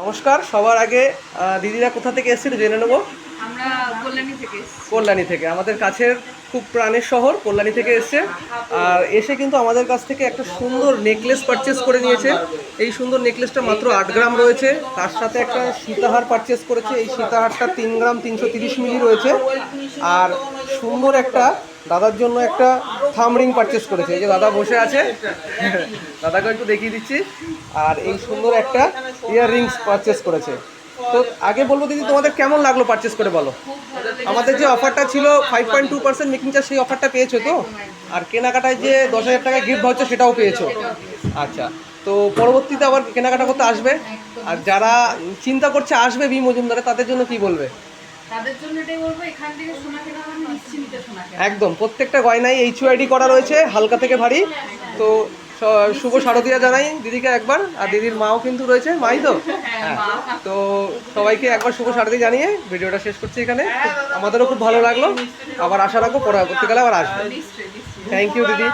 নমস্কার। সবার আগে দিদিরা কোথা থেকে এসেছিল জেনে নেবো। আমরা কল্যাণী থেকে, আমাদের কাছের খুব প্রাণের শহর কল্যাণী থেকে এসছে। আর এসে কিন্তু আমাদের কাছ থেকে একটা সুন্দর নেকলেস পারচেস করে নিয়েছে। এই সুন্দর নেকলেসটা মাত্র 8 গ্রাম রয়েছে, তার সাথে একটা সীতাহার পারচেস করেছে। এই সীতাহারটা 3 গ্রাম 330 মিলি রয়েছে। আর সুন্দর একটা দাদার জন্য একটা থাম রিং পারচেস করেছে। এই যে দাদা বসে আছে, দাদাকে একটু দেখিয়ে দিচ্ছি। আর এই সুন্দর একটা ইয়ার রিংস পারচেস করেছে। তো আগে বলবো দিদি, তোমাদের কেমন লাগলো পারচেস করে বলো। আমাদের যে অফারটা ছিল 5.2% মেকিং চার্জ, সেই অফারটা পেয়েছো তো? আর কেনাকাটায় যে 10,000 টাকা গিফট ভাউচার সেটাও পেয়েছো। আচ্ছা, তো পরবর্তীতে আবার কেনাকাটা করতে আসবে। আর যারা চিন্তা করছে আসবে বি মজুমদারে, তাদের জন্য কি বলবে? তাদের জন্য এটাই বলবো, এখান থেকে সোনা কেনা মানে নিশ্চিন্তে সোনা কেনা। একদম, প্রত্যেকটা গয়নায় HUID করা রয়েছে, হালকা থেকে ভারী। তো শুভ শারদিয়া জানাই দিদিকে একবার। আর দিদির মাও কিন্তু রয়েছে, মাই তো। হ্যাঁ, তো সবাইকে একবার শুভ শারদিয়া জানিয়ে ভিডিওটা শেষ করছি এখানে। আমাদেরও খুব ভালো লাগলো, আবার আশা রাখবো পরবর্তীকালে আবার আসবে। নিশ্চয়ই নিশ্চয়ই। থ্যাংক ইউ দিদি।